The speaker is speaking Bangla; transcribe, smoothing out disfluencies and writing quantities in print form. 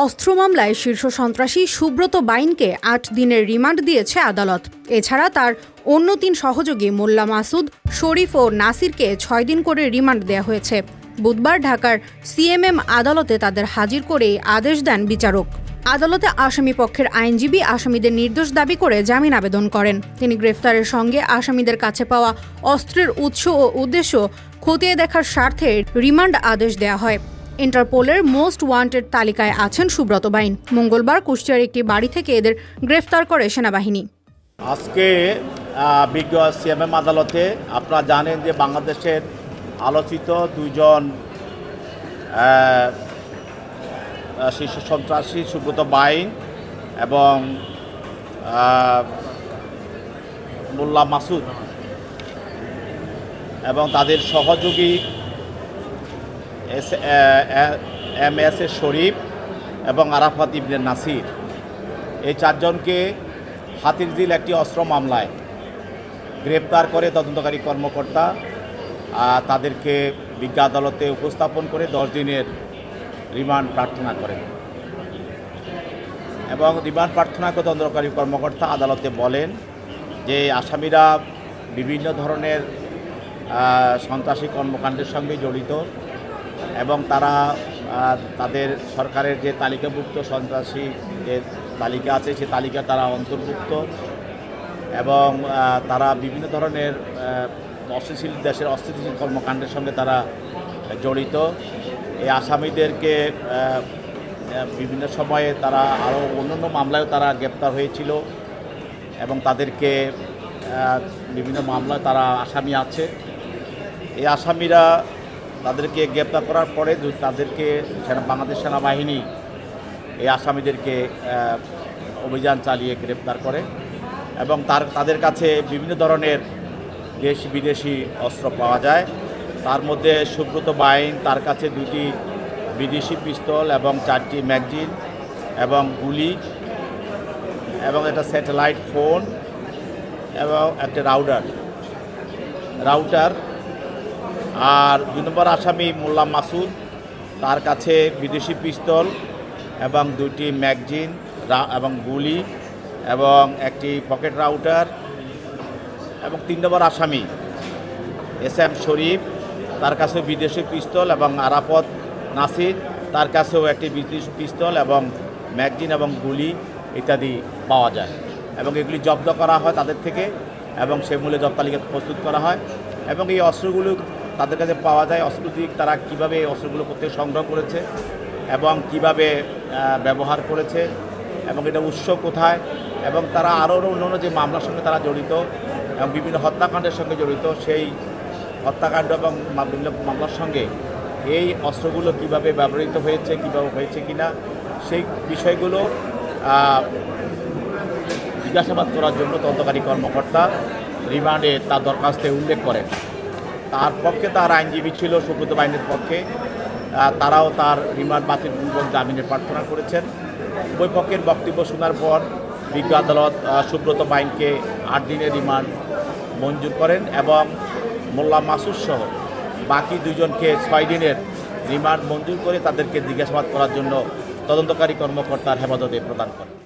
অস্ত্র মামলায় শীর্ষ সন্ত্রাসী সুব্রত বাইনকে ৮ দিনের রিমান্ড দিয়েছে আদালত। এছাড়া তার অন্য ৩ সহযোগী মোল্লা মাসুদ, শরীফ ও নাসিরকে ৬ দিন করে রিমান্ড দেওয়া হয়েছে। বুধবার ঢাকার সিএমএম আদালতে তাদের হাজির করে আদেশ দেন বিচারক। আদালতে আসামি পক্ষের আইনজীবী আসামিদের নির্দোষ দাবি করে জামিন আবেদন করেন। তিনি গ্রেফতারের সঙ্গে আসামিদের কাছে পাওয়া অস্ত্রের উৎস ও উদ্দেশ্য খতিয়ে দেখার স্বার্থে রিমান্ড আদেশ দেওয়া হয়। ইন্টারপোলের মোস্ট ওয়ান্টেড তালিকায় আছেন সুব্রত বাইন। মঙ্গলবার কুষ্টিয়ার একটি বাড়ি থেকে এদের গ্রেফতার করে সেনাবাহিনী। আজকে বিজ্ঞ সিএমএম আদালতে আপনারা জানেন যে বাংলাদেশের আলোচিত দুইজন শীর্ষ সন্ত্রাসী সুব্রত বাইন এবং মোল্লা মাসুদ এবং তাদের সহযোগী এস শরীফ এবং আরাফাত ইবনে নাসির, এই 4 জনকে হাতিরঝিল একটি অস্ত্র মামলায় গ্রেপ্তার করে তদন্তকারী কর্মকর্তা তাদেরকে বিজ্ঞ আদালতে উপস্থাপন করে 10 দিনের রিমান্ড প্রার্থনা করেন। এবং রিমান্ড প্রার্থনা করে তদন্তকারী কর্মকর্তা আদালতে বলেন যে আসামিরা বিভিন্ন ধরনের সন্ত্রাসী কর্মকাণ্ডের সঙ্গে জড়িত এবং তারা তাদের সরকারের যে তালিকাভুক্ত সন্ত্রাসী যে তালিকা আছে সেই তালিকা তারা অন্তর্ভুক্ত এবং তারা বিভিন্ন ধরনের দেশের অস্থিতিশীল কর্মকাণ্ডের সঙ্গে তারা জড়িত। এই আসামিদেরকে বিভিন্ন সময়ে তারা আরও অন্যান্য মামলায়ও তারা গ্রেপ্তার হয়েছিল এবং তাদেরকে বিভিন্ন মামলায় তারা আসামি আছে। এই আসামিরা তাদেরকে গ্রেপ্তার করার পরে তাদেরকে বাংলাদেশ সেনাবাহিনী এই আসামিদেরকে অভিযান চালিয়ে গ্রেপ্তার করে এবং তাদের কাছে বিভিন্ন ধরনের দেশি বিদেশি অস্ত্র পাওয়া যায়। তার মধ্যে সুব্রত বাইন, তার কাছে 2টি বিদেশি পিস্তল এবং 4টি ম্যাগজিন এবং গুলি এবং একটা স্যাটেলাইট ফোন এবং একটা রাউটার। আর 2 নম্বর আসামি মোল্লা মাসুদ, তার কাছে বিদেশি পিস্তল এবং 2টি ম্যাগজিন এবং গুলি এবং একটি পকেট রাউটার। এবং 3 নম্বর আসামি এস শরীফ, তার কাছেও বিদেশি পিস্তল এবং আরাফত নাসির, তার কাছেও একটি বিদেশি পিস্তল এবং ম্যাগজিন এবং গুলি ইত্যাদি পাওয়া যায় এবং এগুলি জব্দ করা হয় তাদের থেকে এবং সে মূল্যে জব্দ তালিকা প্রস্তুত করা হয় এবং এই অস্ত্রগুলো তাদের কাছে পাওয়া যায়। অস্ত্রটি তারা কীভাবে এই অস্ত্রগুলো করতে সংগ্রহ করেছে এবং কিভাবে ব্যবহার করেছে এবং এটা উৎস কোথায় এবং তারা আরও অন্যান্য যে মামলার সঙ্গে তারা জড়িত এবং বিভিন্ন হত্যাকাণ্ডের সঙ্গে জড়িত, সেই হত্যাকাণ্ড এবং বিভিন্ন মামলার সঙ্গে এই অস্ত্রগুলো কিভাবে ব্যবহৃত হয়েছে, কীভাবে হয়েছে কিনা সেই বিষয়গুলো জিজ্ঞাসাবাদ করার জন্য তদন্তকারী কর্মকর্তা রিমান্ডে তার দরখাস্তে উল্লেখ করেন। তার পক্ষে তার আইনজীবী ছিল সুব্রত বাইনের পক্ষে, তারাও তার রিমান্ড বাতিলপূর্বক জামিনের প্রার্থনা করেছেন। উভয় পক্ষের বক্তব্য শোনার পর বিজ্ঞ আদালত সুব্রত বাইনকে 8 দিনের রিমান্ড মঞ্জুর করেন এবং মোল্লা মাসুদ সহ বাকি 2 জনকে 6 দিনের রিমান্ড মঞ্জুর করে তাদেরকে জিজ্ঞাসাবাদ করার জন্য তদন্তকারী কর্মকর্তার হেফাজতে প্রদান করেন।